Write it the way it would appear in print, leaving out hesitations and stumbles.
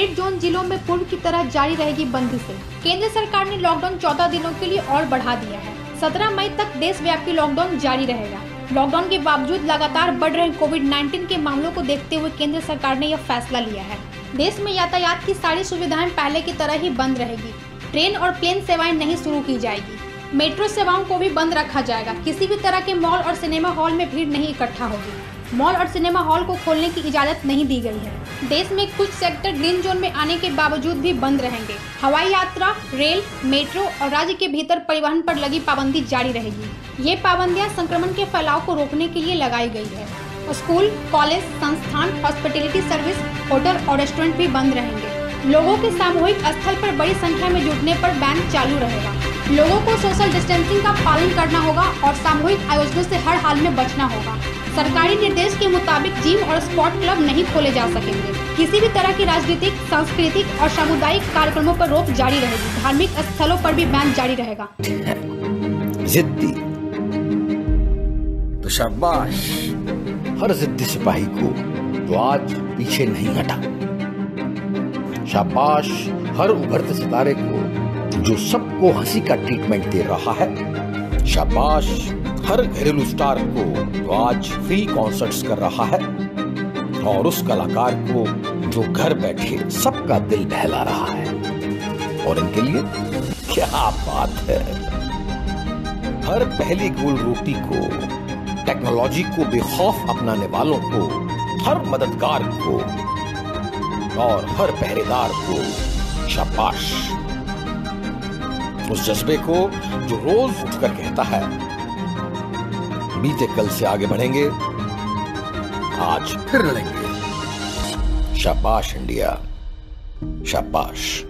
Red zone जिलों में पूर्व की तरह जारी रहेगी बंदी से। केंद्र सरकार ने लॉकडाउन 14 दिनों के लिए और बढ़ा दिया है। 17 मई तक देशव्यापी लॉकडाउन जारी रहेगा। लॉकडाउन के बावजूद लगातार बढ़ रहे कोविड-19 के मामलों को देखते हुए केंद्र सरकार ने यह फैसला लिया है। देश में यातायात की सारी सुविधाएं पहले की तरह ही बंद रहेगी। ट्रेन और प्लेन सेवाएं नहीं शुरू की जाएगी। मेट्रो सेवाओं को भी बंद रखा जाएगा। किसी भी तरह के मॉल और सिनेमा हॉल में भीड़ नहीं इकट्ठा होगी। मॉल और सिनेमा हॉल को खोलने की इजाजत नहीं दी गई है। देश में कुछ सेक्टर ग्रीन जोन में आने के बावजूद भी बंद रहेंगे। हवाई यात्रा, रेल, मेट्रो और राज्य के भीतर परिवहन पर लगी पाबंदी जारी रहेगी। ये पाबंदियां संक्रमण के फैलाव को रोकने के लिए लगाई गई है। स्कूल, कॉलेज, संस्थान, हॉस्पिटैलिटी सर्विस, होटल और रेस्टोरेंट भी बंद रहेंगे। लोगों के सामूहिक स्थल पर बड़ी संख्या में जुटने पर बैन चालू रहेगा। लोगों को सोशल डिस्टेंसिंग का पालन करना होगा और सामूहिक आयोजनों से हर हाल में बचना होगा। सरकारी निर्देश के मुताबिक जिम और स्पोर्ट क्लब नहीं खोले जा सकेंगे। किसी भी तरह की राजनीतिक, सांस्कृतिक और सामुदायिक कार्यक्रमों पर रोक जारी रहेगी। धार्मिक स्थलों पर भी बैन जारी रहेगा। जिद्दी तो शाबाश हर जिद्दी सिपाही को जो आज पीछे नहीं हटा। शाबाश हर उभरते सितारे को जो सबको हंसी का ट्रीटमेंट दे रहा है। शाबाश हर घरेलू स्टार को जो आज फ्री कॉन्सर्ट्स कर रहा है और उस कलाकार को जो घर बैठे सबका दिल बहला रहा है। और इनके लिए क्या बात है। हर पहली गोल रोटी को, टेक्नोलॉजी को बेखौफ अपनाने वालों को, हर मददगार को और हर पहरेदार को शाबाश। उस जज्बे को जो रोज उठकर कहता है बीते कल से आगे बढ़ेंगे, आज फिर लड़ेंगे। शाबाश इंडिया, शाबाश।